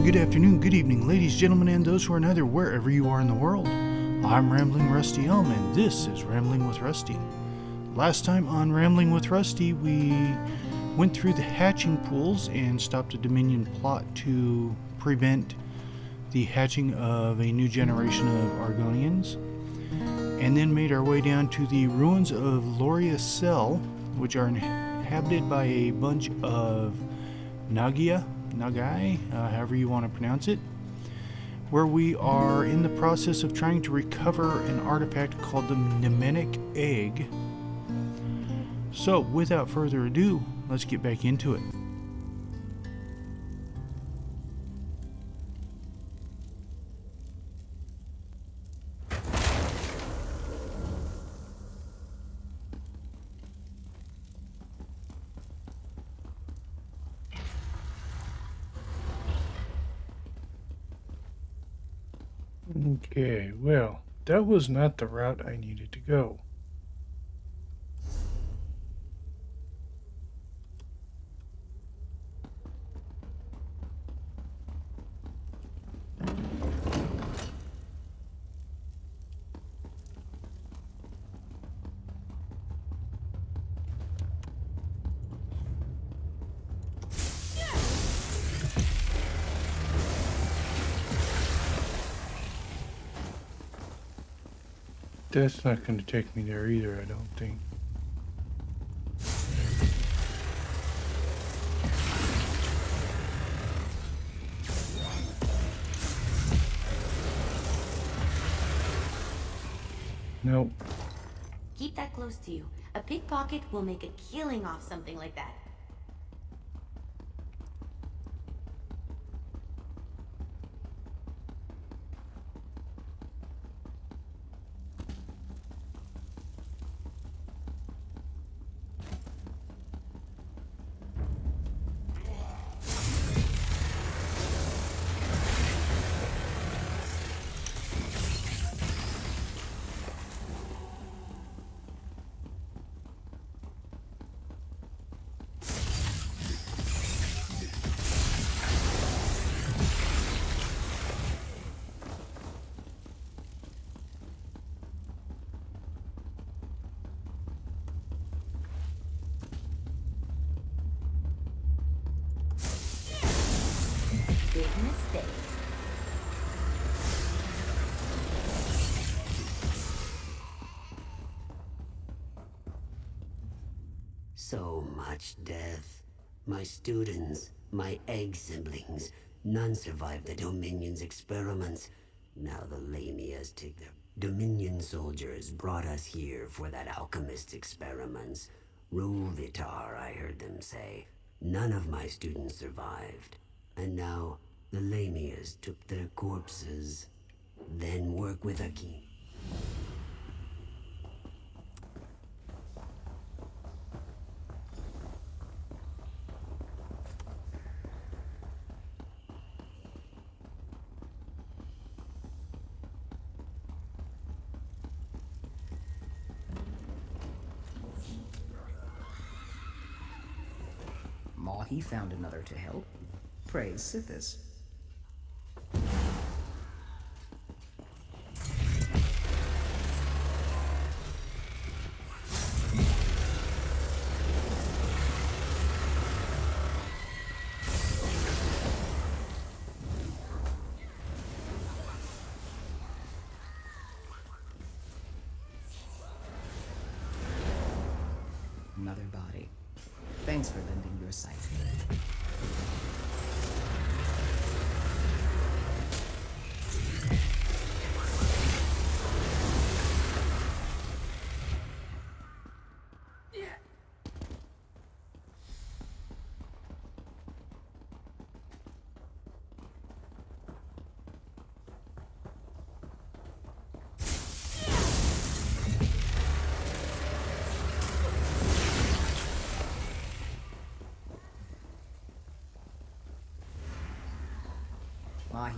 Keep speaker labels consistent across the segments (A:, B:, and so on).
A: good afternoon, good evening, ladies, gentlemen, and those who are neither, wherever you are in the world. I'm Rambling Rusty Elm, and this is Rambling with Rusty. Last time on Rambling with Rusty, we went through the hatching pools and stopped a Dominion plot to prevent the hatching of a new generation of Argonians, and then made our way down to the ruins of Loria Cell, which are inhabited by a bunch of Nagai, however you want to pronounce it, where we are in the process of trying to recover an artifact called the Mnemonic Egg. So, without further ado, let's get back into it.
B: Okay, well, that was not the route I needed to go. That's not going to take me there either, I don't think. Nope.
C: Keep that close to you. A pickpocket will make a killing off something like that. Big mistake.
D: So much death. My students, my egg siblings, none survived the Dominion's experiments. Now the Lamias take their Dominion soldiers brought us here for that alchemist's experiments. Rule Vitar, I heard them say. None of my students survived. And now the Lamias took their corpses. Then work with Aki.
E: He found another to help. Praise Sithis. Another body. Thanks for lending your sight.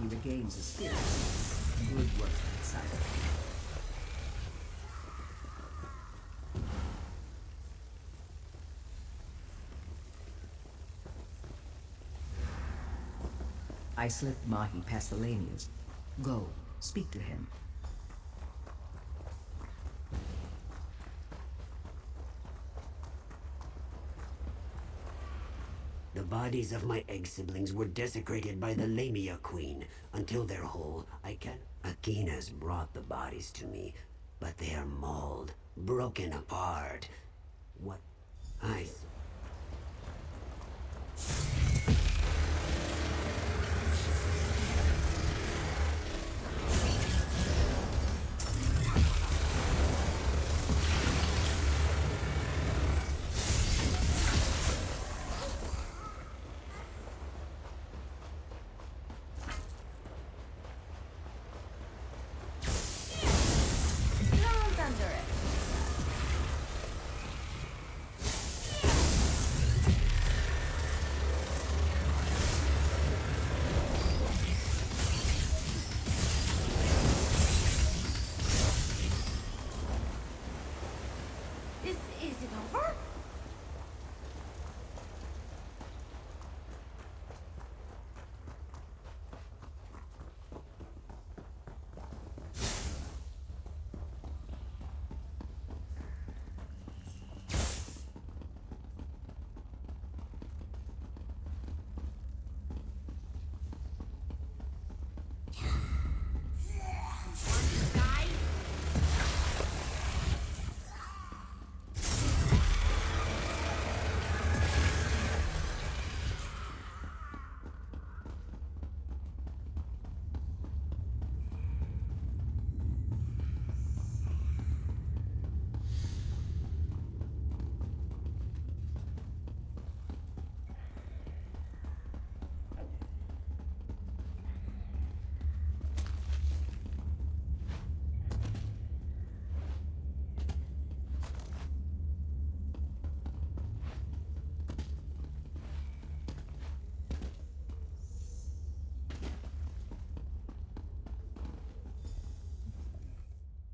E: He regains his spirits. Good work inside of him. I slipped Mahi past the lanians. Go, speak to him.
D: The bodies of my egg siblings were desecrated by the Lamia Queen. Until they're whole, I can... Akina's brought the bodies to me, but they are mauled, broken apart. What? I...
C: Drones under it. Is it over?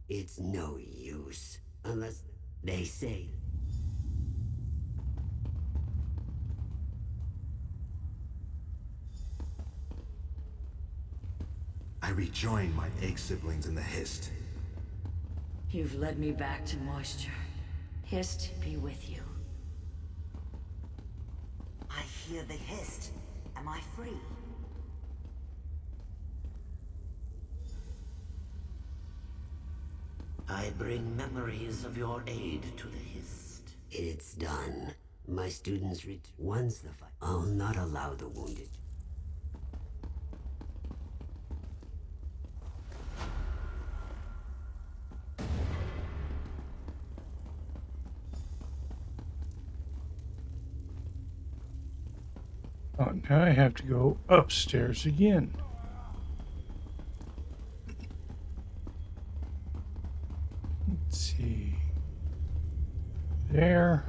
D: It's no use. Unless they say...
F: I rejoined my egg siblings in the Hist.
G: You've led me back to moisture. Hist be with you.
H: I hear the hist. Am I free?
D: I bring memories of your aid to the Hist. It's done. My students once the fight. I'll not allow the wounded.
B: Oh, now I have to go upstairs again. Let's see. There.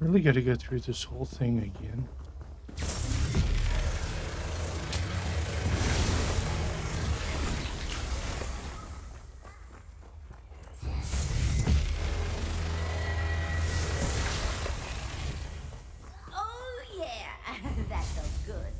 B: Really got to go through this whole thing again.
C: Oh yeah, that felt good.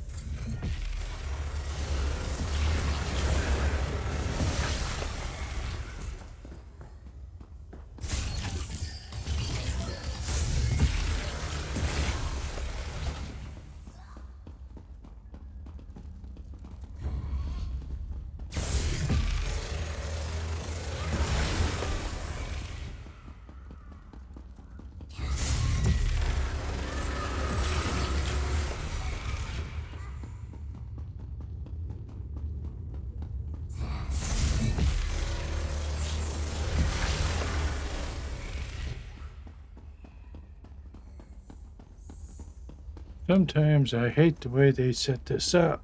B: Sometimes I hate the way they set this up.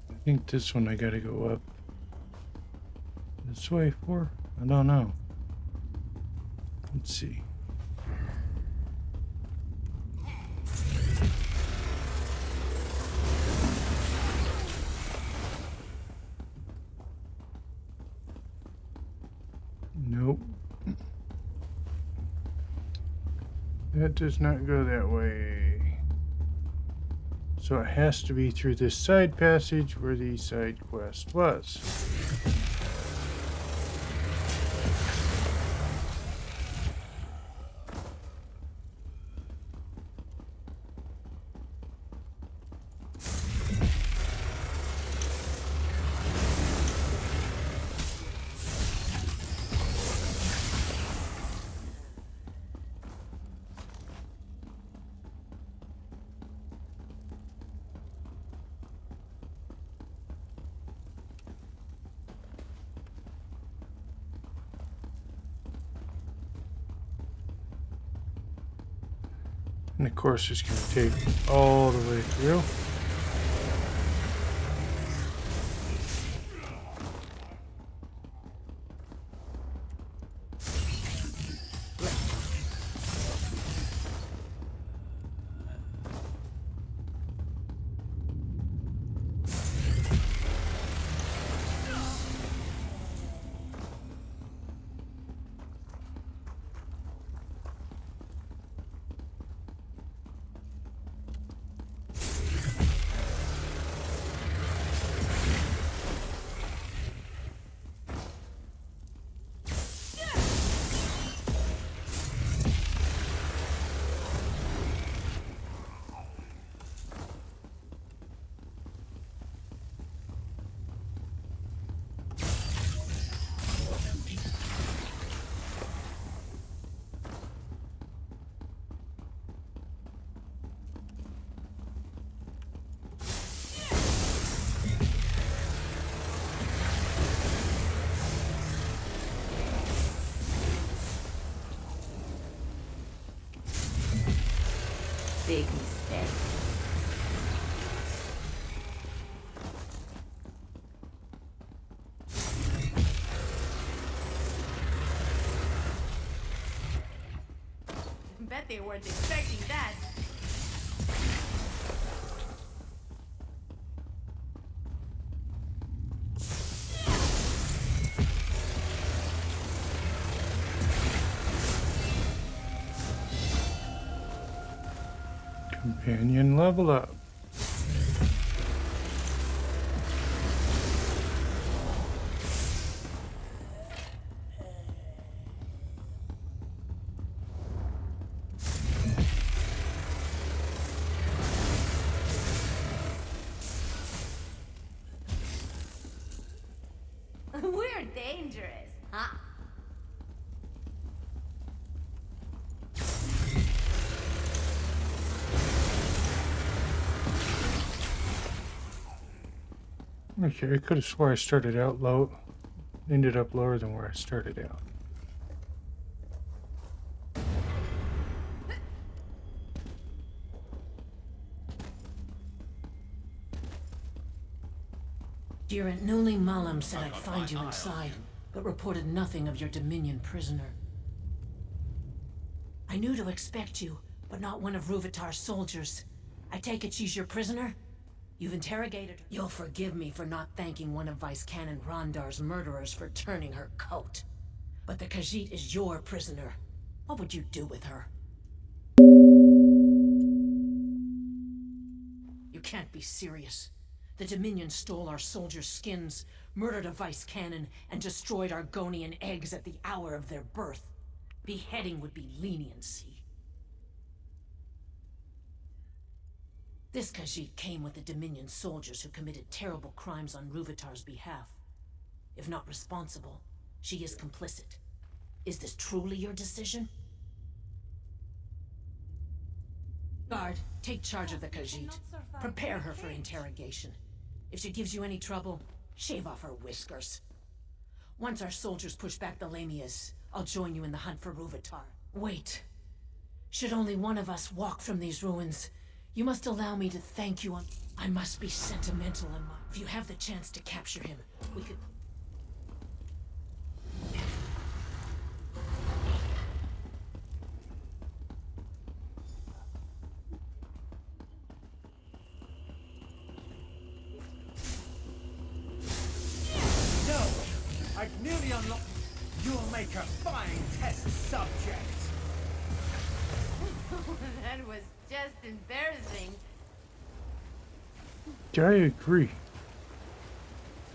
B: I think this one I gotta go up this way for? I don't know. Let's see. Nope. That does not go that way. So it has to be through this side passage where the side quest was. And of course it's going to take all the way through.
G: Big mistake.
C: Bet they weren't expecting that.
B: Companion level up.
C: We're dangerous, huh?
B: Okay, I could have swore I started out low, ended up lower than where I started out.
I: Dear Nuli Malam said I'd find you inside, but reported nothing of your Dominion prisoner. I knew to expect you, but not one of Ruvitar's soldiers. I take it she's your prisoner? You've interrogated her. You'll forgive me for not thanking one of Vice Canon Rondar's murderers for turning her coat. But the Khajiit is your prisoner. What would you do with her? You can't be serious. The Dominion stole our soldiers' skins, murdered a Vice Canon, and destroyed Argonian eggs at the hour of their birth. Beheading would be leniency. This Khajiit came with the Dominion soldiers who committed terrible crimes on Ruvitar's behalf. If not responsible, she is complicit. Is this truly your decision? Guard, take charge of the Khajiit. Prepare her for interrogation. If she gives you any trouble, shave off her whiskers. Once our soldiers push back the Lamias, I'll join you in the hunt for Ruvitar. Wait. Should only one of us walk from these ruins, you must allow me to thank you on... I must be sentimental in my... If you have the chance to capture him, we could...
E: No! I've nearly unlocked... You'll make a fine test subject!
C: That was just embarrassing.
B: I agree.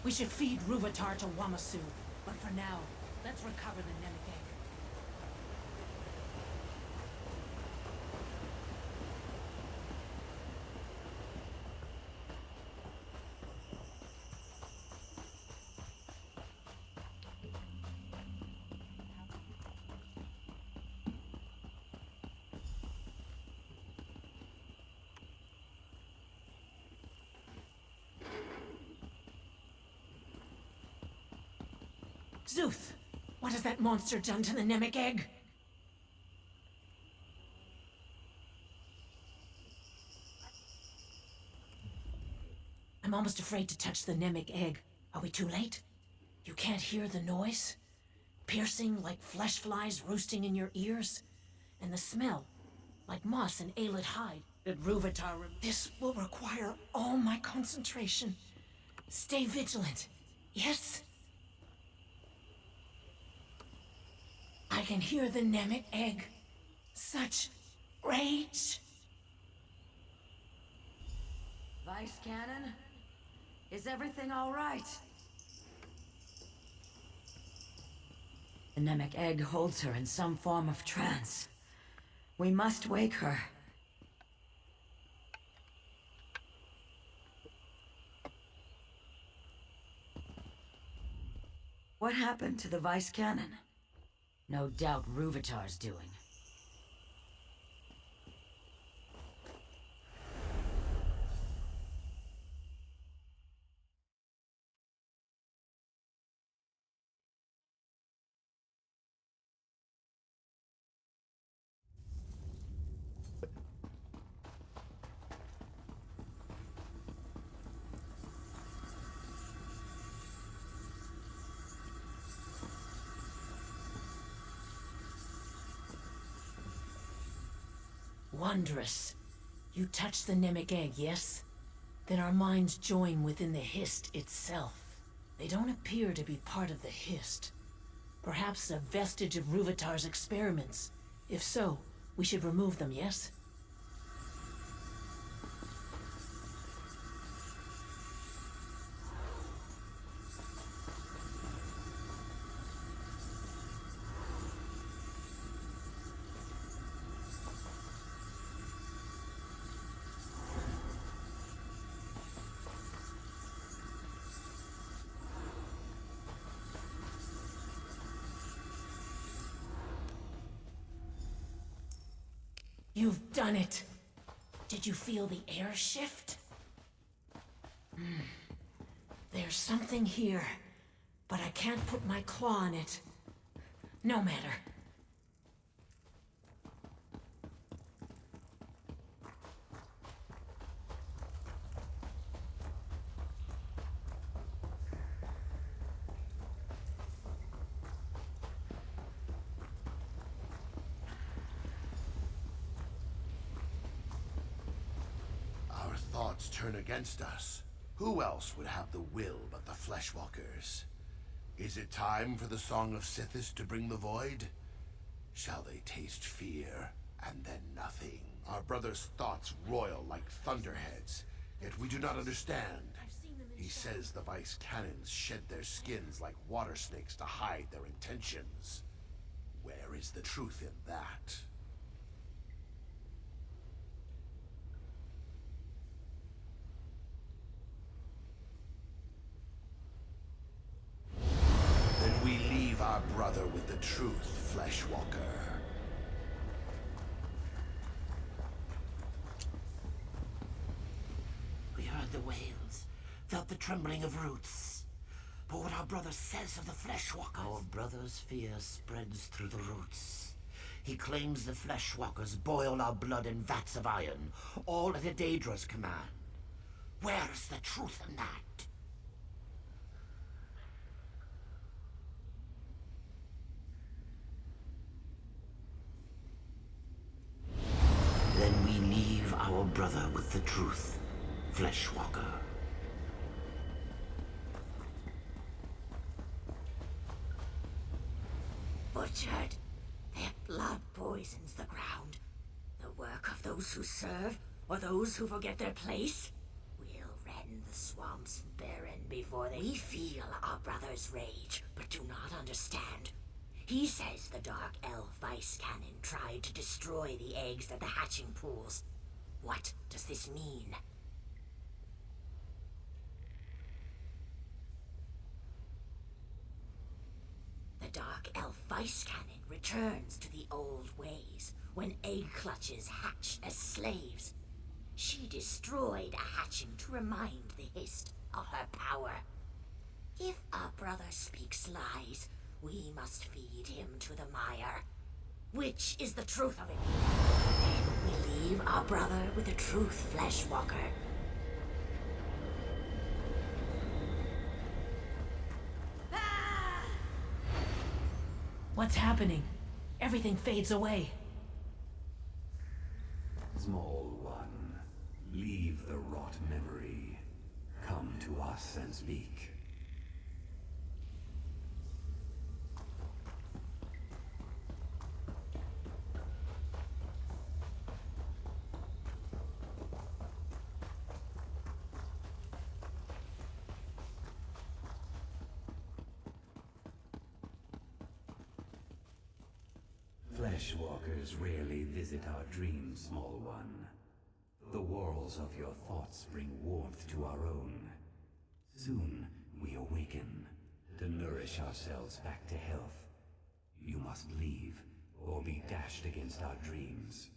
I: We should feed Ruvitar to Wamasu, but for now, let's recover the Mnemonic Egg. Zuth! What has that monster done to the Mnemonic Egg? I'm almost afraid to touch the Mnemonic Egg. Are we too late? You can't hear the noise? Piercing like flesh flies roosting in your ears? And the smell, like moss and ailed hide. That Ruvitar... This will require all my concentration. Stay vigilant. Yes? I can hear the Mnemonic Egg. Such rage.
G: Vice Cannon? Is everything all right? The Mnemonic Egg holds her in some form of trance. We must wake her. What happened to the Vice Cannon? No doubt Ruvitar's doing.
I: Wondrous. You touch the Mnemonic Egg, yes? Then our minds join within the Hist itself. They don't appear to be part of the Hist. Perhaps a vestige of Ruvitar's experiments. If so, we should remove them, yes? You've done it. Did you feel the air shift? There's something here, but I can't put my claw on it. No matter.
F: Thoughts turn against us. Who else would have the will but the Fleshwalkers? Is it time for the Song of Sithis to bring the void? Shall they taste fear, and then nothing? Our brother's thoughts roil like thunderheads, yet we do not understand. He says the Vice Cannons shed their skins like water snakes to hide their intentions. Where is the truth in that? the truth, Fleshwalker.
D: We heard the wails, felt the trembling of roots. But what our brother says of the Fleshwalkers... Our brother's fear spreads through the roots. He claims the Fleshwalkers boil our blood in vats of iron, all at a Daedra's command. Where is the truth in that? Then we leave our brother with the truth, Fleshwalker.
H: Butchered. Their blood poisons the ground. The work of those who serve, or those who forget their place. We'll rend the swamps barren before they feel our brother's rage, but do not understand. He says the Dark Elf Vice Cannon tried to destroy the eggs at the hatching pools. What does this mean? The Dark Elf Vice Cannon returns to the old ways, when egg clutches hatch as slaves. She destroyed a hatching to remind the Hist of her power. If our brother speaks lies, we must feed him to the mire. Which is the truth of it? Then we leave our brother with the truth, Fleshwalker.
I: What's happening? Everything fades away.
J: Small one, leave the rot memory. Come to us and speak. Fleshwalkers rarely visit our dreams, small one. The walls of your thoughts bring warmth to our own. Soon we awaken to nourish ourselves back to health. You must leave or be dashed against our dreams.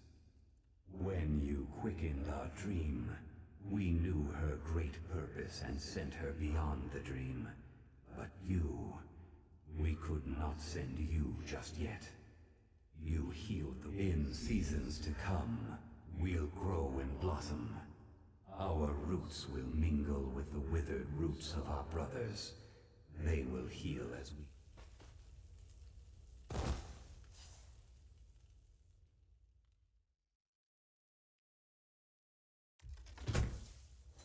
J: When you quickened our dream, we knew her great purpose and sent her beyond the dream. But you, we could not send you just yet. You healed the... In seasons to come, we'll grow and blossom. Our roots will mingle with the withered roots of our brothers. They will heal as we...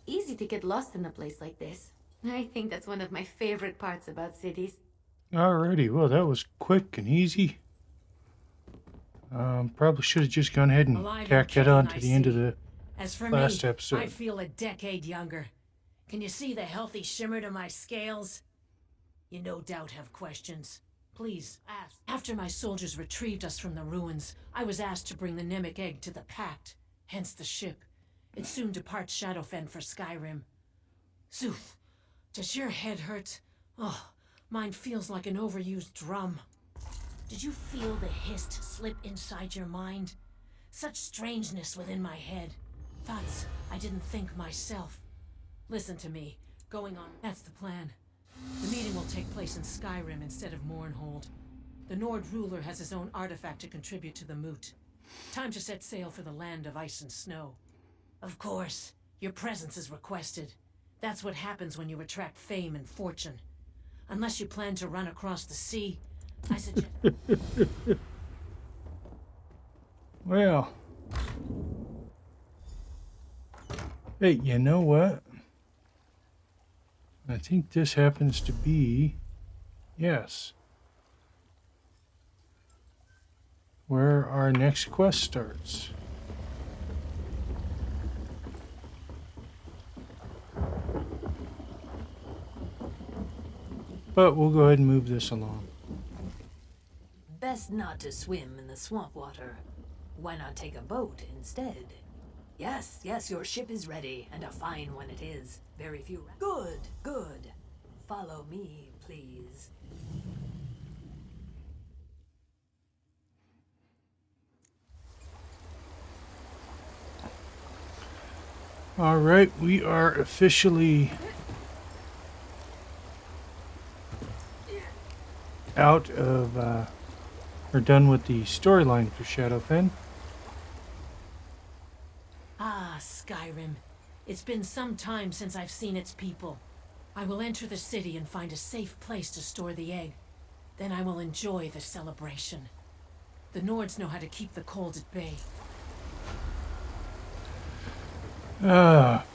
C: Easy to get lost in a place like this. I think that's one of my favorite parts about cities.
B: Alrighty, well that was quick and easy. Probably should have just gone ahead and
I: Alive
B: tacked
I: and
B: that on
I: kicking,
B: to the
I: I
B: end of
I: see.
B: the
I: As for
B: last
I: me,
B: episode.
I: I feel a decade younger. Can you see the healthy shimmer to my scales? You no doubt have questions. Please, ask. After my soldiers retrieved us from the ruins, I was asked to bring the Mnemonic Egg to the Pact, hence the ship. It soon departs Shadowfen for Skyrim. Zuth, does your head hurt? Oh, mine feels like an overused drum. Did you feel the Hist slip inside your mind? Such strangeness within my head. Thoughts I didn't think myself. Listen to me. Going on. That's the plan. The meeting will take place in Skyrim instead of Mournhold. The Nord ruler has his own artifact to contribute to the moot. Time to set sail for the land of ice and snow. Of course, your presence is requested. That's what happens when you attract fame and fortune. Unless you plan to run across the sea, I suggest...
B: Well. Hey, you know what? I think this happens to be... Yes. Where our next quest starts. But we'll go ahead and move this along.
G: Best not to swim in the swamp water. Why not take a boat instead? Yes, yes, your ship is ready, and a fine one it is. Very few... Good, good. Follow me, please.
B: All right, we are officially out of, or done with the storyline for Shadowfen.
I: Ah, Skyrim. It's been some time since I've seen its people. I will enter the city and find a safe place to store the egg. Then I will enjoy the celebration. The Nords know how to keep the cold at bay.
C: Lots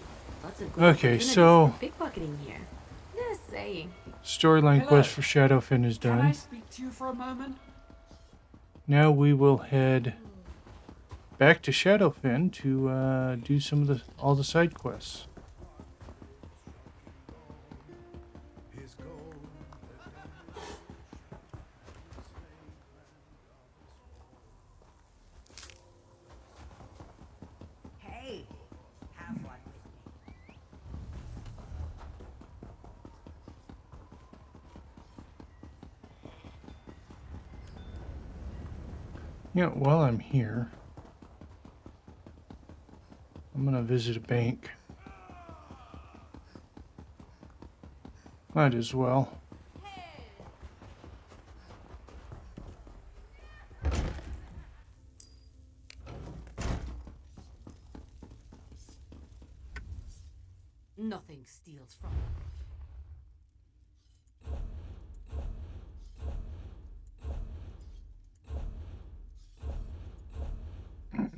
C: of good
B: Okay,
C: opportunities
B: so
C: for pickpocketing here. Just saying.
B: storyline
E: Hello.
B: quest for Shadowfen is
E: Can I
B: done.
E: speak to you for a moment?
B: Now we will head back to Shadowfen to do some of all the side quests.
H: Hey, have one with me.
B: Yeah, while I'm here, I'm gonna visit a bank. Might as well.
G: Nothing steals from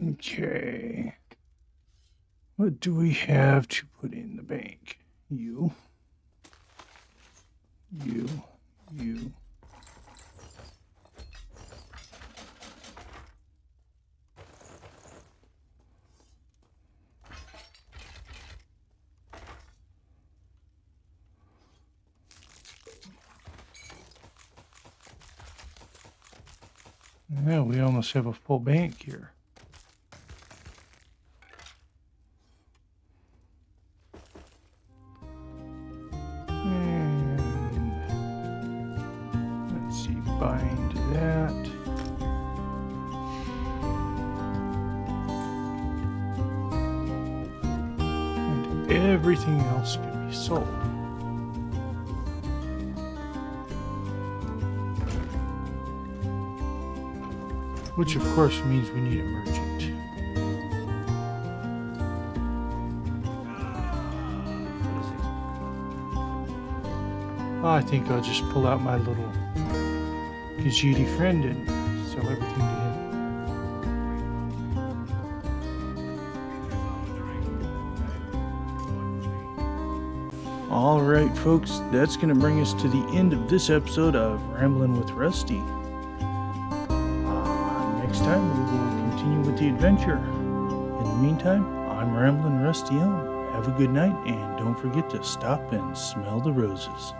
B: Okay. What do we have to put in the bank? You. Yeah, we almost have a full bank here. And let's see, bind that. And everything else can be sold. Which of course means we need a merchant. I think I'll just pull out my little Khajiit friend and sell everything to him. Alright folks, that's going to bring us to the end of this episode of Rambling with Rusty. Next time we will continue with the adventure. In the meantime, I'm Rambling Rusty Elm. Have a good night and don't forget to stop and smell the roses.